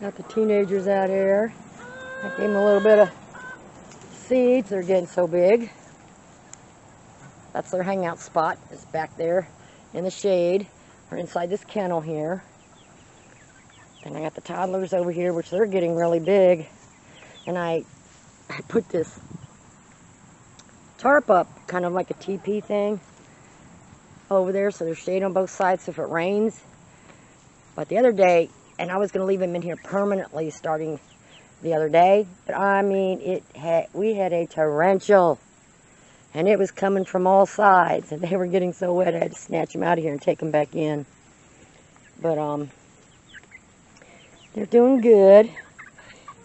Got the teenagers out here. I gave them a little bit of seeds. They're getting so big. That's their hangout spot. It's back there in the shade or inside this kennel here. And I got the toddlers over here, which they're getting really big. And I put this tarp up, kind of like a teepee thing, over there so there's shade on both sides if it rains. But the other day, and I was going to leave them in here permanently starting the other day, but I mean, we had a torrential, and it was coming from all sides, and they were getting so wet I had to snatch them out of here and take them back in. But they're doing good.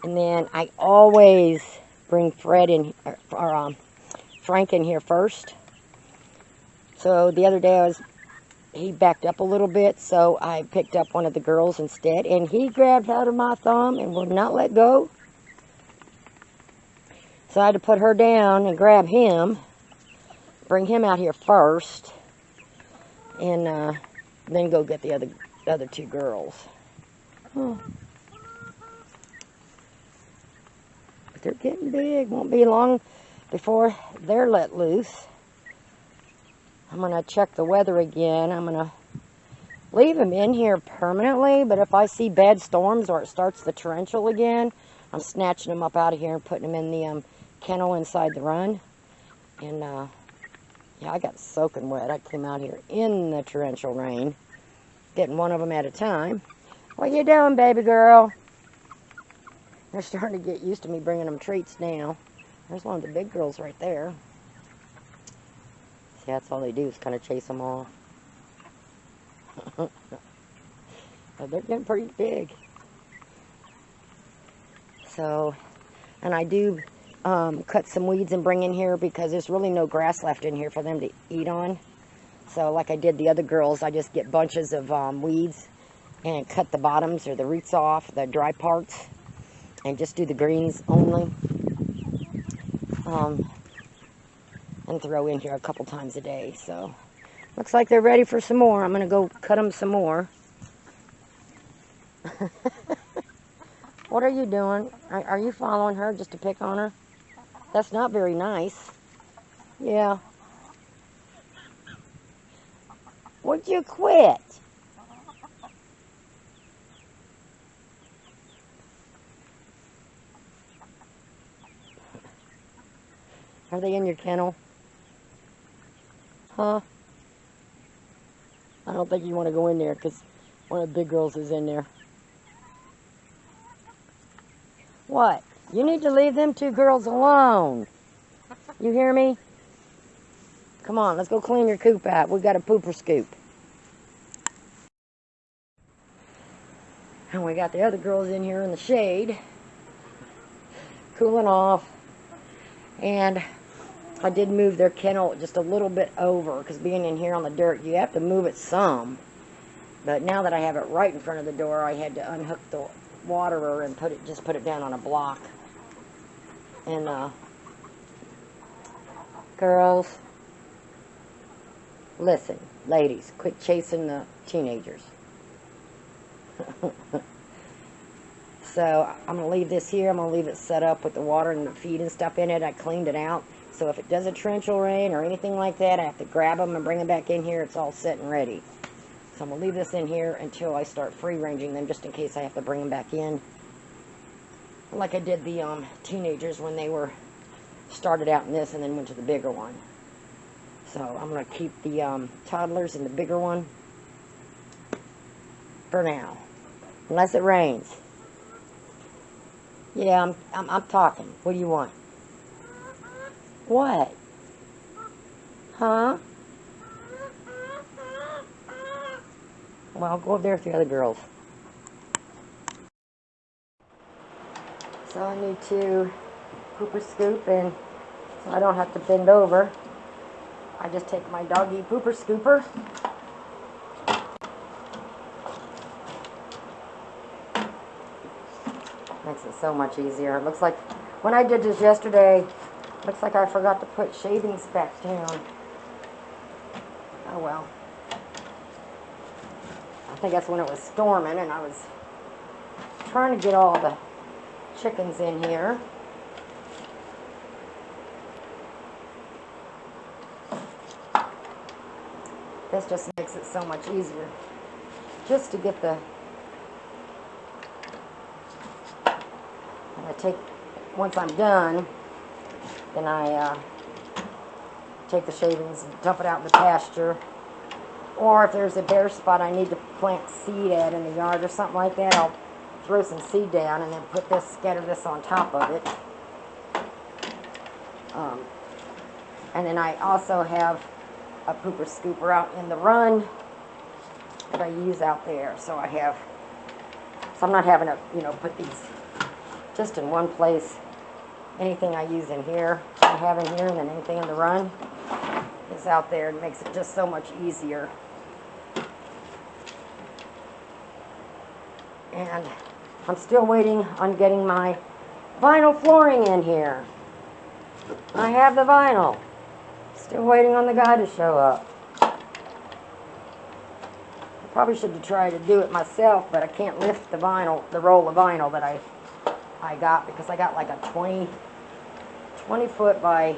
And then I always bring Fred in, or Frank in here first. So the other day he backed up a little bit, so I picked up one of the girls instead, and he grabbed out of my thumb and would not let go. So I had to put her down and grab him, bring him out here first, and then go get the other two girls. But they're getting big. Won't be long before they're let loose. I'm going to check the weather again. I'm going to leave them in here permanently, but if I see bad storms or it starts the torrential again, I'm snatching them up out of here and putting them in the kennel inside the run. And yeah, I got soaking wet. I came out here in the torrential rain, getting one of them at a time. What you doing, baby girl? They're starting to get used to me bringing them treats now. There's one of the big girls right there. See, that's all they do is kind of chase them off. But they're getting pretty big. So, and I do cut some weeds and bring in here because there's really no grass left in here for them to eat on. So like I did the other girls, I just get bunches of weeds and cut the bottoms or the roots off, the dry parts, and just do the greens only. And throw in here a couple times a day. So looks like they're ready for some more. I'm going to go cut them some more. What are you doing? Are you following her just to pick on her? That's not very nice. Yeah. Would you quit? Are they in your kennel? Huh? I don't think you want to go in there because one of the big girls is in there. What? You need to leave them two girls alone. You hear me? Come on, let's go clean your coop out. We got a pooper scoop. And we got the other girls in here in the shade, cooling off. And I did move their kennel just a little bit over, because being in here on the dirt, you have to move it some. But now that I have it right in front of the door, I had to unhook the waterer and just put it down on a block. And girls, listen, ladies, quit chasing the teenagers. So I'm going to leave this here. I'm going to leave it set up with the water and the feed and stuff in it. I cleaned it out. So if it does a torrential rain or anything like that, I have to grab them and bring them back in here. It's all set and ready. So I'm going to leave this in here until I start free-ranging them, just in case I have to bring them back in. Like I did the teenagers when they were started out in this and then went to the bigger one. So I'm going to keep the toddlers in the bigger one for now, unless it rains. Yeah, I'm talking. What do you want? What? Huh? Well, I'll go over there with the other girls. So I need to pooper scoop, and so I don't have to bend over. I just take my doggy pooper scooper. Makes it so much easier. It looks like when I did this yesterday, looks like I forgot to put shavings back down. Oh well. I think that's when it was storming and I was trying to get all the chickens in here. This just makes it so much easier. Just to get the, and I take, once I'm done, then I take the shavings and dump it out in the pasture. Or if there's a bare spot I need to plant seed at in the yard or something like that, I'll throw some seed down and then put this, scatter this on top of it. And then I also have a pooper scooper out in the run that I use out there. So I have, so I'm not having to, you know, put these just in one place. Anything I use in here, I have in here, and then anything in the run is out there. It makes it just so much easier. And I'm still waiting on getting my vinyl flooring in here. I have the vinyl. Still waiting on the guy to show up. I probably should try to do it myself, but I can't lift the vinyl, the roll of vinyl that I got, because I got like a 20 foot by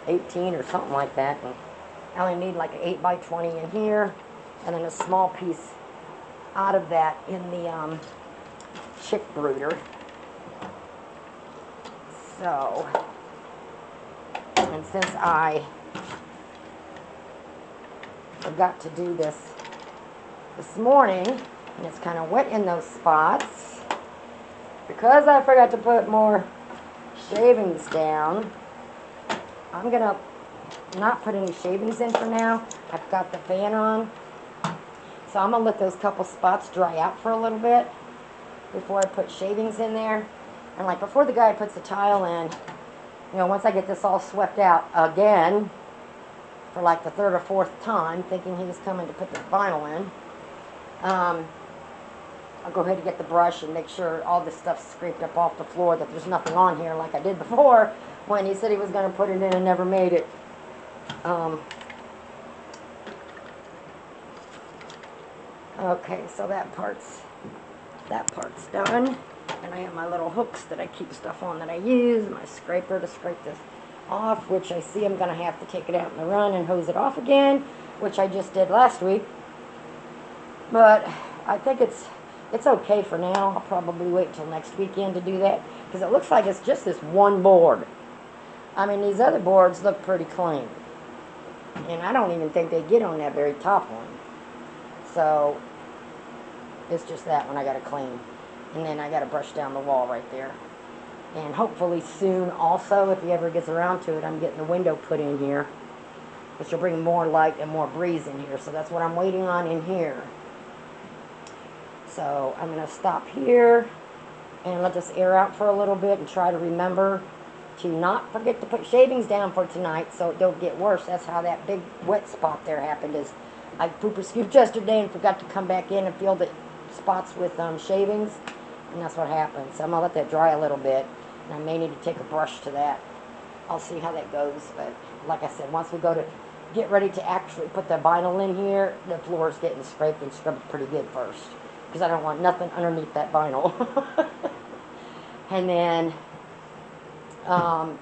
18 or something like that. And I only need like an 8 by 20 in here, and then a small piece out of that in the chick brooder. So, and since I forgot to do this morning, and it's kind of wet in those spots, because I forgot to put more shavings down, I'm gonna not put any shavings in for now. I've got the fan on, so I'm gonna let those couple spots dry out for a little bit before I put shavings in there. And like before the guy puts the tile in, you know, once I get this all swept out again for like the third or fourth time, thinking he was coming to put the vinyl in, I'll go ahead and get the brush and make sure all this stuff's scraped up off the floor, that there's nothing on here like I did before when he said he was going to put it in and never made it. Okay, so that part's done. And I have my little hooks that I keep stuff on that I use, my scraper to scrape this off, which I see I'm going to have to take it out in the run and hose it off again, which I just did last week. But I think it's okay for now. I'll probably wait till next weekend to do that, because it looks like it's just this one board. I mean, these other boards look pretty clean, and I don't even think they get on that very top one. So it's just that one I got to clean. And then I got to brush down the wall right there. And hopefully soon also, if he ever gets around to it, I'm getting the window put in here, which will bring more light and more breeze in here. So that's what I'm waiting on in here. So I'm going to stop here and let this air out for a little bit and try to remember to not forget to put shavings down for tonight so it don't get worse. That's how that big wet spot there happened, is I pooper scooped yesterday and forgot to come back in and fill the spots with shavings. And that's what happened. So I'm going to let that dry a little bit. And I may need to take a brush to that. I'll see how that goes. But like I said, once we go to get ready to actually put the vinyl in here, the floor is getting scraped and scrubbed pretty good first, because I don't want nothing underneath that vinyl. And then I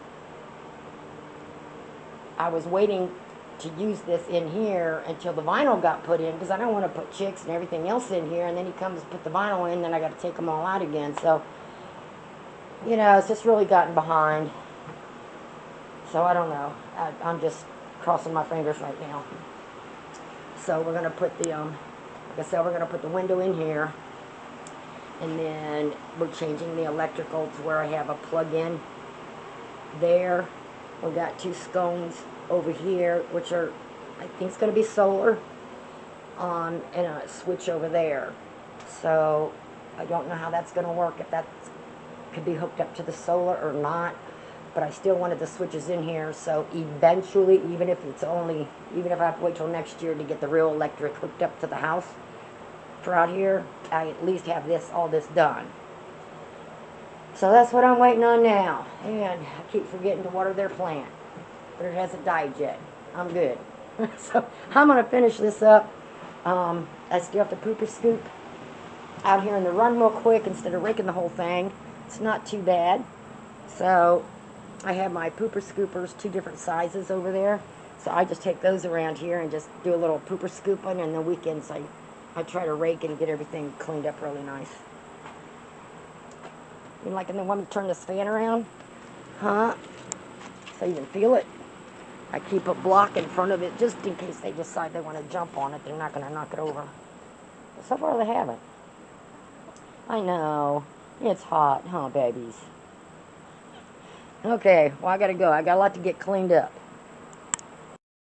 was waiting to use this in here until the vinyl got put in, because I don't want to put chicks and everything else in here, and then he comes to put the vinyl in, then I got to take them all out again. So, you know, it's just really gotten behind. So I don't know. I'm just crossing my fingers right now. So we're going to put the, like I said, we're going to put the window in here, and then we're changing the electrical to where I have a plug-in there. We got 2 scones over here, which are, I think it's going to be solar, and a switch over there. So I don't know how that's going to work, if that could be hooked up to the solar or not, but I still wanted the switches in here, so eventually, even if I have to wait till next year to get the real electric hooked up to the house for out here, I at least have all this done. So that's what I'm waiting on now, and I keep forgetting to water their plant, but it hasn't died yet. I'm good. So I'm going to finish this up. I still have to pooper scoop out here in the run real quick instead of raking the whole thing. It's not too bad. So I have my pooper scoopers, 2 different sizes over there. So I just take those around here and just do a little pooper scooping, and the weekends I try to rake and get everything cleaned up really nice. You like, and then want me to turn this fan around? Huh? So you can feel it. I keep a block in front of it just in case they decide they want to jump on it. They're not going to knock it over. But so far they haven't. I know. It's hot, huh, babies? Okay, well, I got to go. I got a lot to get cleaned up.